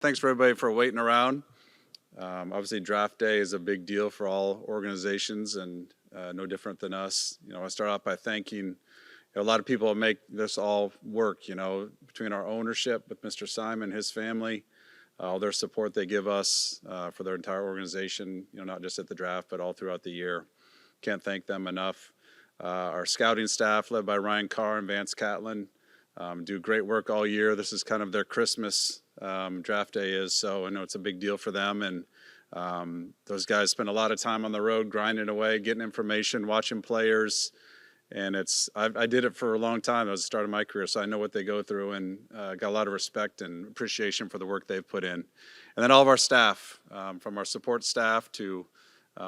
Thanks for everybody for waiting around. Obviously, draft day is a big deal for all organizations, and no different than us. I start off by thanking a lot of people that make this all work. Between our ownership with Mr. Simon, his family, all their support they give us for their entire organization. Not just at the draft, but all throughout the year. Can't thank them enough. Our scouting staff, led by Ryan Carr and Vance Catlin, do great work all year. This is kind of their Christmas draft day is, so I know it's a big deal for them. And those guys spend a lot of time on the road grinding away, getting information, watching players. And I did it for a long time. It was the start of my career, so I know what they go through, and got a lot of respect and appreciation for the work they've put in. And then all of our staff, from our support staff to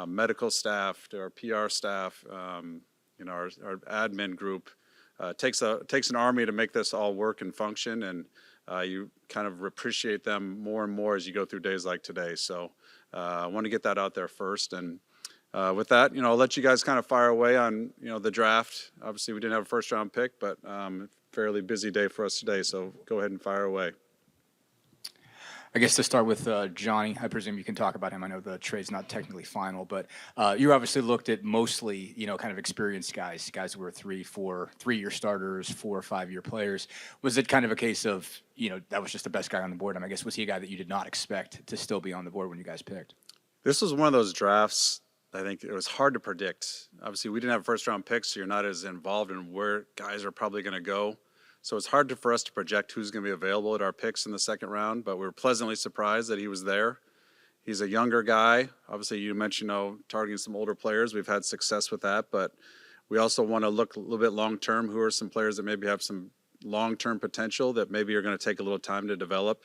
medical staff to our PR staff, our admin group, takes an army to make this all work and function, and you kind of appreciate them more and more as you go through days like today. So I want to get that out there first. And with that, I'll let you guys kind of fire away on, the draft. Obviously, we didn't have a first-round pick, but fairly busy day for us today. So go ahead and fire away. I guess to start with Johnny, I presume you can talk about him. I know the trade's not technically final, but you obviously looked at mostly, kind of experienced guys who were 3-year starters, 4 or 5 year players. Was it kind of a case of, that was just the best guy on the board? I guess was he a guy that you did not expect to still be on the board when you guys picked? This was one of those drafts. I think it was hard to predict. Obviously, we didn't have first-round picks, so you're not as involved in where guys are probably going to go. So it's hard for us to project who's going to be available at our picks in the second round, but we were pleasantly surprised that he was there. He's a younger guy. Obviously, you mentioned, targeting some older players. We've had success with that, but we also want to look a little bit long-term. Who are some players that maybe have some long-term potential that maybe are going to take a little time to develop?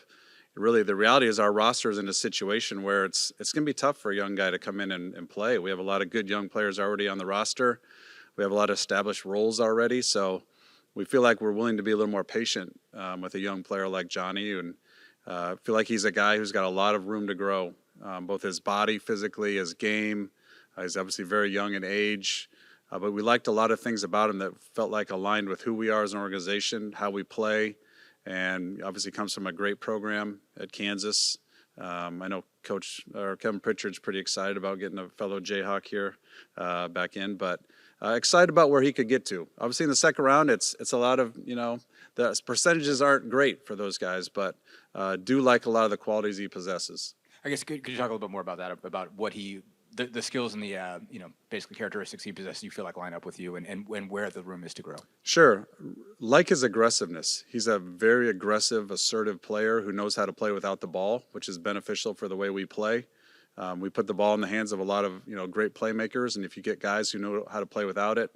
Really, the reality is our roster is in a situation where it's going to be tough for a young guy to come in and play. We have a lot of good young players already on the roster. We have a lot of established roles already, so we feel like we're willing to be a little more patient with a young player like Johnny, and feel like he's a guy who's got a lot of room to grow, both his body, physically, his game. He's obviously very young in age, but we liked a lot of things about him that felt like aligned with who we are as an organization, how we play, and obviously comes from a great program at Kansas. I know Coach Kevin Pritchard's pretty excited about getting a fellow Jayhawk here back in, but excited about where he could get to. Obviously, in the second round, it's a lot of, the percentages aren't great for those guys, but do like a lot of the qualities he possesses. I guess could you talk a little bit more about that, about what the skills and the basically characteristics he possesses you feel like line up with you, and where the room is to grow? Sure. Like his aggressiveness. He's a very aggressive, assertive player who knows how to play without the ball, which is beneficial for the way we play. We put the ball in the hands of a lot of great playmakers, and if you get guys who know how to play without it,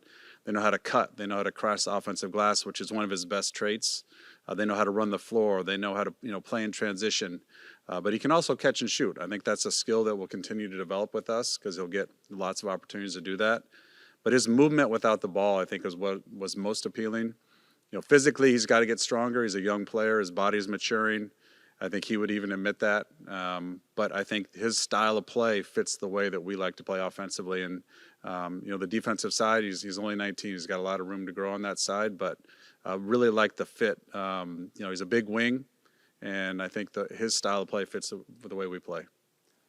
they know how to cut, they know how to cross the offensive glass, which is one of his best traits. They know how to run the floor, they know how to play in transition, but he can also catch and shoot. I think that's a skill that will continue to develop with us because he'll get lots of opportunities to do that. But his movement without the ball, I think, is what was most appealing. Physically, he's got to get stronger. He's a young player. His body's maturing. I think he would even admit that. But I think his style of play fits the way that we like to play offensively. And, the defensive side, he's only 19. He's got a lot of room to grow on that side, but really like the fit. He's a big wing, and I think his style of play fits the way we play.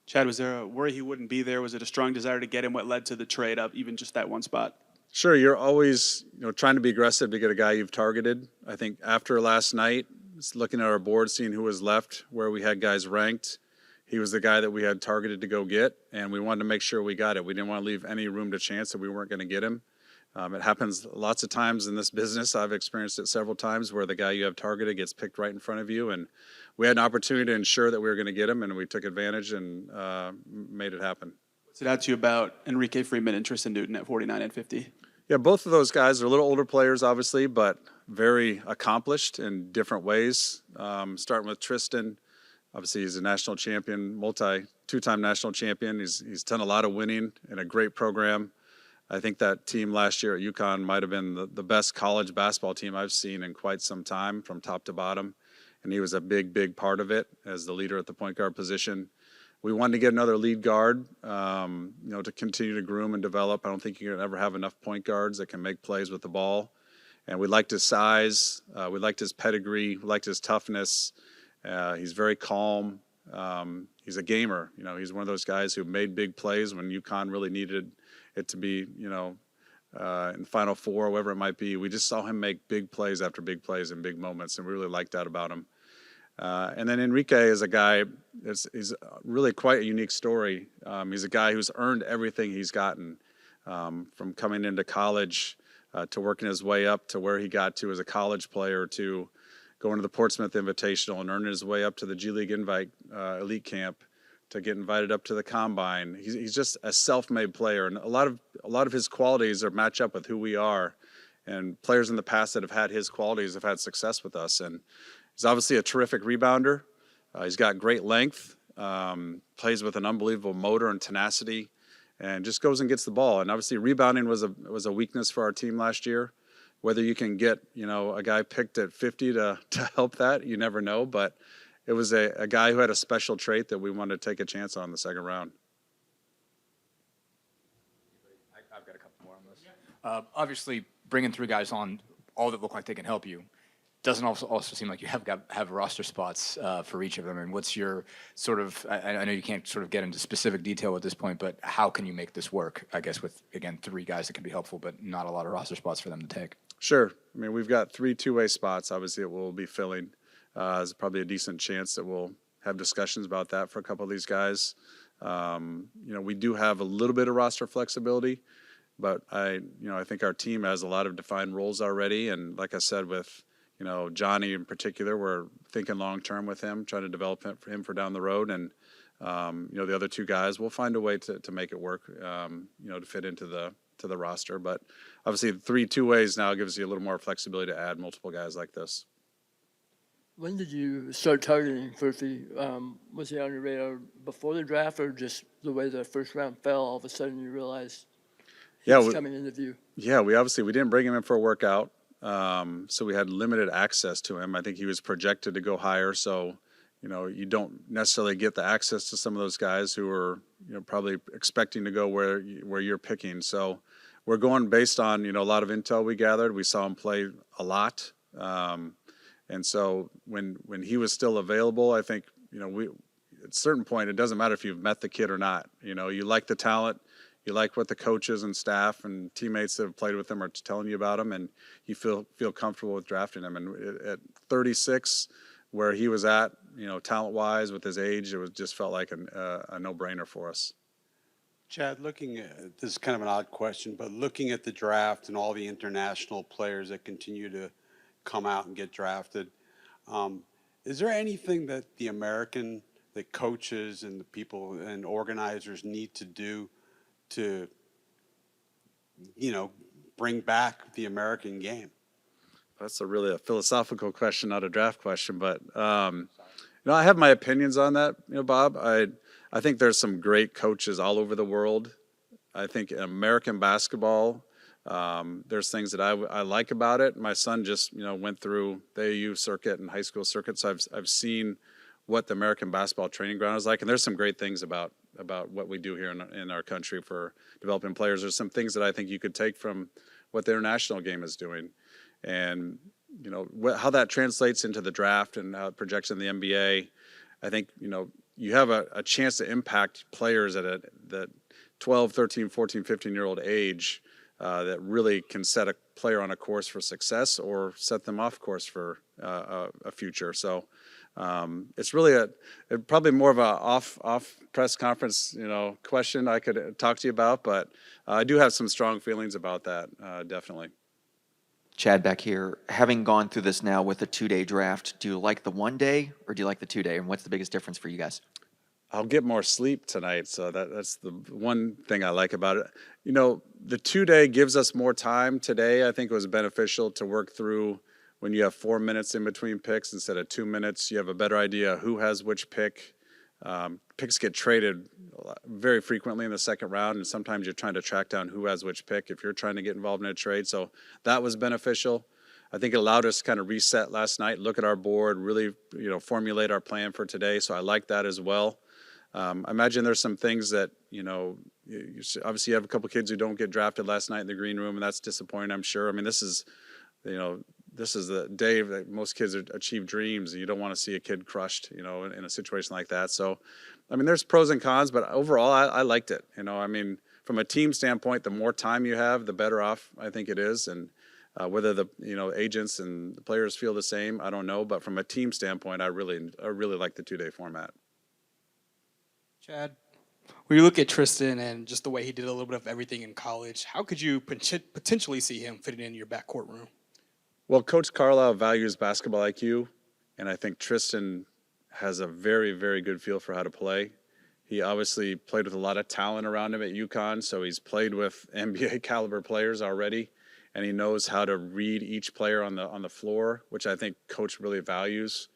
Chad, was there a worry he wouldn't be there? Was it a strong desire to get him? What led to the trade up, even just that one spot? Sure, you're always trying to be aggressive to get a guy you've targeted. I think after last night, looking at our board, seeing who was left, where we had guys ranked, he was the guy that we had targeted to go get, and we wanted to make sure we got it. We didn't want to leave any room to chance that we weren't going to get him. It happens lots of times in this business. I've experienced it several times where the guy you have targeted gets picked right in front of you, and we had an opportunity to ensure that we were going to get him, and we took advantage and made it happen. What's it out to you about Enrique Freeman and Tristan Newton at 49 and 50? Yeah, both of those guys are a little older players, obviously, but very accomplished in different ways. Starting with Tristan, obviously he's a national champion, two-time national champion. He's done a lot of winning in a great program. I think that team last year at UConn might have been the best college basketball team I've seen in quite some time, from top to bottom, and he was a big, big part of it as the leader at the point guard position. We wanted to get another lead guard, to continue to groom and develop. I don't think you can ever have enough point guards that can make plays with the ball. And we liked his size, we liked his pedigree, we liked his toughness, He's very calm. He's a gamer. He's one of those guys who made big plays when UConn really needed it to be, in the Final Four, whatever it might be. We just saw him make big plays after big plays in big moments, and we really liked that about him. And then Enrique is a guy, he's really quite a unique story. He's a guy who's earned everything he's gotten, from coming into college to working his way up to where he got to as a college player, to going to the Portsmouth Invitational and earning his way up to the G League Invite Elite Camp, to get invited up to the Combine. He's just a self-made player, and a lot of his qualities are match up with who we are. And players in the past that have had his qualities have had success with us. And he's obviously a terrific rebounder. He's got great length, plays with an unbelievable motor and tenacity, and just goes and gets the ball. And obviously rebounding was a weakness for our team last year. Whether you can get, a guy picked at 50 to help that, you never know. But it was a guy who had a special trait that we wanted to take a chance on in the second round. I've got a couple more on this. Obviously, bringing 3 guys on, all that look like they can help you, doesn't also seem like you have roster spots for each of them. And what's your sort of, I know you can't sort of get into specific detail at this point, but how can you make this work, I guess, with, again, 3 guys that can be helpful, but not a lot of roster spots for them to take? Sure. I mean, we've got 3 two-way spots, obviously, that we'll be filling. There's probably a decent chance that we'll have discussions about that for a couple of these guys. We do have a little bit of roster flexibility, but I think our team has a lot of defined roles already. And like I said, with, Johnny in particular, we're thinking long-term with him, trying to develop him for down the road. And, the other 2 guys, we'll find a way to make it work, to fit into the roster. But obviously 3 two-ways now gives you a little more flexibility to add multiple guys like this. When did you start targeting Furphy? Was he on your radar before the draft, or just the way the first round fell, all of a sudden you realized he was coming into view? Yeah, we didn't bring him in for a workout, so we had limited access to him. I think he was projected to go higher, so you don't necessarily get the access to some of those guys who are probably expecting to go where you're picking. So we're going based on a lot of intel we gathered. We saw him play a lot. And so when he was still available, I think, at a certain point, it doesn't matter if you've met the kid or not. You like the talent, you like what the coaches and staff and teammates that have played with him are telling you about him, and you feel comfortable with drafting him. And at 36, where he was at, talent-wise, with his age, just felt like a no-brainer for us. Chad, this is kind of an odd question, but looking at the draft and all the international players that continue to come out and get drafted, is there anything that the coaches and the people and organizers need to do to, bring back the American game? That's really a philosophical question, not a draft question. But, I have my opinions on that, Bob. I think there's some great coaches all over the world. I think in American basketball, there's things that I like about it. My son just, went through the AAU circuit and high school circuit, so I've seen what the American basketball training ground is like, and there's some great things about what we do here in our country for developing players. There's some things that I think you could take from what the international game is doing, and how that translates into the draft and how it projects in the NBA. I think you have a chance to impact players at that 12, 13, 14, 15-year-old age. That really can set a player on a course for success or set them off course for a future. So it's really probably more of a off press conference question I could talk to you about, but I do have some strong feelings about that, definitely. Chad back here, having gone through this now with a 2-day draft, do you like the 1 day or do you like the 2 day? And what's the biggest difference for you guys? I'll get more sleep tonight, so that's the one thing I like about it. The 2-day gives us more time. Today, I think it was beneficial to work through when you have 4 minutes in between picks instead of 2 minutes. You have a better idea who has which pick. Picks get traded very frequently in the second round, and sometimes you're trying to track down who has which pick if you're trying to get involved in a trade. So that was beneficial. I think it allowed us to kind of reset last night, look at our board, really formulate our plan for today. So I like that as well. I imagine there's some things that, obviously you have a couple kids who don't get drafted last night in the green room, and that's disappointing, I'm sure. I mean, this is, this is the day that most kids achieve dreams, and you don't want to see a kid crushed, in a situation like that. So, I mean, there's pros and cons, but overall, I liked it. I mean, from a team standpoint, the more time you have, the better off I think it is. And whether the agents and the players feel the same, I don't know. But from a team standpoint, I really like the 2-day format. Chad, when you look at Tristan and just the way he did a little bit of everything in college, how could you potentially see him fitting in your backcourt room? Well, Coach Carlisle values basketball IQ, and I think Tristan has a very, very good feel for how to play. He obviously played with a lot of talent around him at UConn, so he's played with NBA caliber players already, and he knows how to read each player on the floor, which I think Coach really values.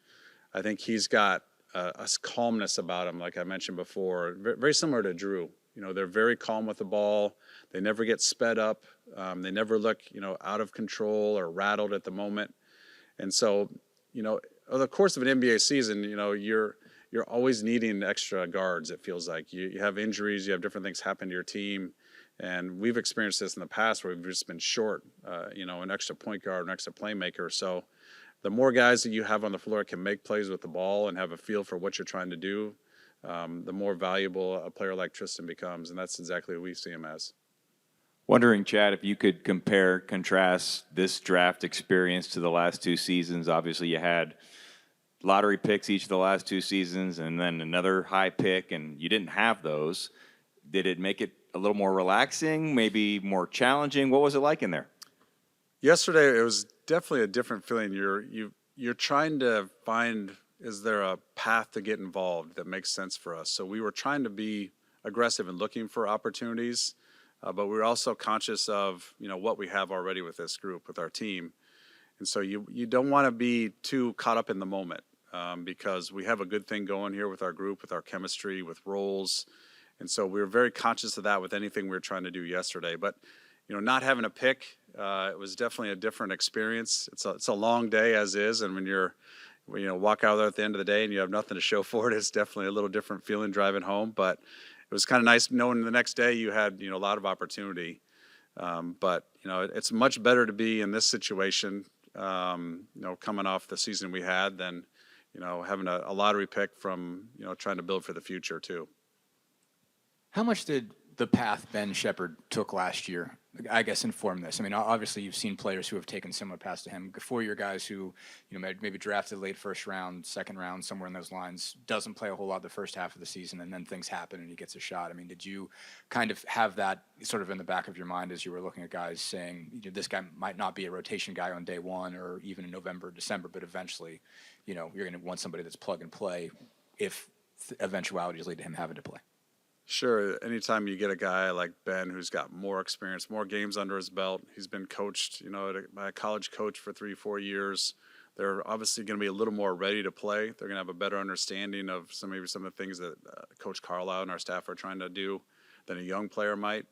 I think he's got a calmness about him, like I mentioned before, very similar to Drew. They're very calm with the ball. They never get sped up. They never look, out of control or rattled at the moment. And so, over the course of an NBA season, you're always needing extra guards. It feels like you have injuries, you have different things happen to your team. And we've experienced this in the past where we've just been short, an extra point guard, an extra playmaker. So the more guys that you have on the floor can make plays with the ball and have a feel for what you're trying to do, the more valuable a player like Tristan becomes, and that's exactly what we see him as. Wondering, Chad, if you could contrast this draft experience to the last 2 seasons. Obviously, you had lottery picks each of the last 2 seasons and then another high pick, and you didn't have those. Did it make it a little more relaxing, maybe more challenging? What was it like in there? Yesterday, it was definitely a different feeling. You're trying to find, is there a path to get involved that makes sense for us? So we were trying to be aggressive and looking for opportunities, but we were also conscious of what we have already with this group, with our team. And so you don't want to be too caught up in the moment because we have a good thing going here with our group, with our chemistry, with roles. And so we were very conscious of that with anything we were trying to do yesterday. But not having a pick, it was definitely a different experience. It's a long day as is, and when you walk out there at the end of the day and you have nothing to show for it, it's definitely a little different feeling driving home. But it was kind of nice knowing the next day you had a lot of opportunity. But it's much better to be in this situation, coming off the season we had than having a lottery pick from trying to build for the future too. How much did the path Ben Shepherd took last year, I guess, inform this? I mean, obviously you've seen players who have taken similar paths to him. Before, your guys who, maybe drafted late first round, second round, somewhere in those lines, doesn't play a whole lot the first half of the season, and then things happen and he gets a shot. I mean, did you kind of have that sort of in the back of your mind as you were looking at guys saying, this guy might not be a rotation guy on day one or even in November, December, but eventually, you're going to want somebody that's plug and play if eventualities lead to him having to play? Sure. Anytime you get a guy like Ben who's got more experience, more games under his belt, he's been coached, by a college coach for 3-4 years. They're obviously going to be a little more ready to play. They're going to have a better understanding of maybe some of the things that Coach Carlisle and our staff are trying to do than a young player might.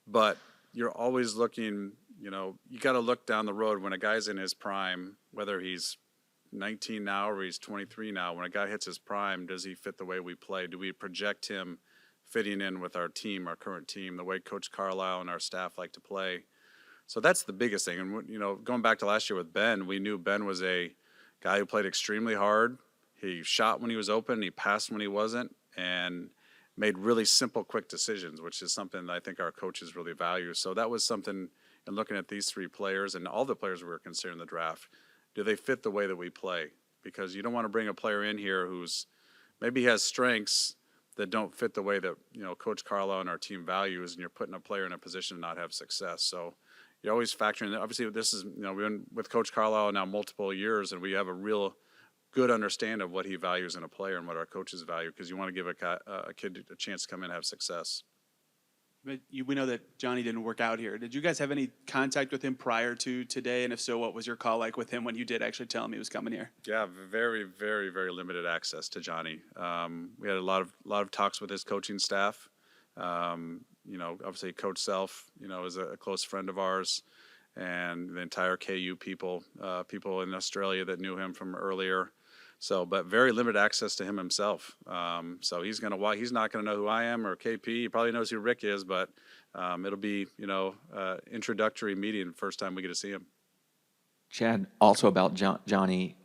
But you're always looking, you got to look down the road when a guy's in his prime, whether he's 19 now or he's 23 now. When a guy hits his prime, does he fit the way we play? Do we project him fitting in with our team, our current team, the way Coach Carlisle and our staff like to play? So that's the biggest thing. And, going back to last year with Ben, we knew Ben was a guy who played extremely hard. He shot when he was open, he passed when he wasn't, and made really simple, quick decisions, which is something that I think our coaches really value. So that was something in looking at these 3 players and all the players we were considering in the draft. Do they fit the way that we play? Because you don't want to bring a player in here who's maybe has strengths that don't fit the way that Coach Carlisle and our team values, and you're putting a player in a position to not have success. So you're always factoring. Obviously, this is we've been with Coach Carlisle now multiple years, and we have a real good understanding of what he values in a player and what our coaches value, because you want to give a kid a chance to come in and have success. But we know that Johnny didn't work out here. Did you guys have any contact with him prior to today? And if so, what was your call like with him when you did actually tell him he was coming here? Yeah, very, very, very limited access to Johnny. We had a lot of talks with his coaching staff. Obviously Coach Self, is a close friend of ours, and the entire KU people in Australia that knew him from earlier. So, but very limited access to him himself. So he's not gonna know who I am or KP. He probably knows who Rick is, but it'll be introductory meeting first time we get to see him. Chad, also about Johnny.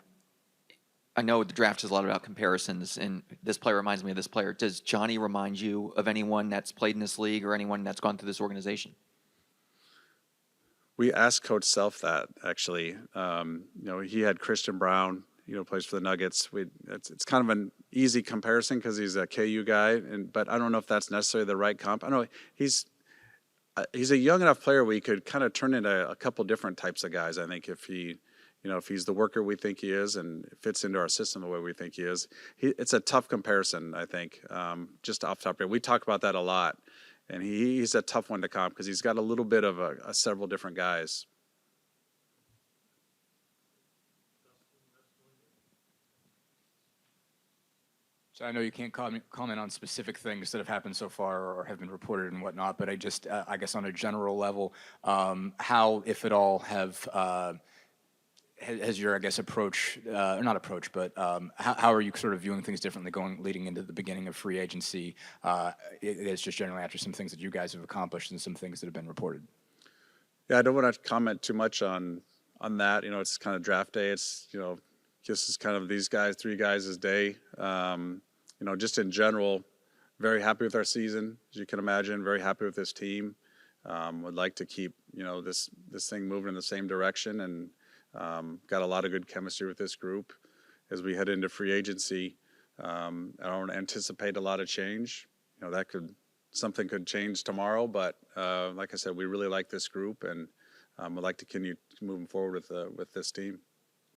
I know the draft is a lot about comparisons, and this player reminds me of this player. Does Johnny remind you of anyone that's played in this league or anyone that's gone through this organization? We asked Coach Self that actually. He had Christian Brown. Plays for the Nuggets. It's kind of an easy comparison because he's a KU guy, but I don't know if that's necessarily the right comp. I know he's a young enough player where he could kind of turn into a couple different types of guys. I think if he's the worker we think he is and fits into our system the way we think he is, it's a tough comparison. I think just off the top of it, we talk about that a lot, and he's a tough one to comp because he's got a little bit of a several different guys. So I know you can't comment on specific things that have happened so far or have been reported and whatnot, but I just, I guess on a general level, how, if at all, has your, I guess, approach, or not approach, but how are you sort of viewing things differently leading into the beginning of free agency? It's just generally after some things that you guys have accomplished and some things that have been reported. Yeah, I don't want to comment too much on that. It's kind of draft day. It's this is kind of these guys, three guys' day. Just in general, very happy with our season, as you can imagine. Very happy with this team. Would like to keep this thing moving in the same direction, and got a lot of good chemistry with this group as we head into free agency. I don't anticipate a lot of change. Something could change tomorrow, but like I said, we really like this group, and would like to continue moving forward with this team.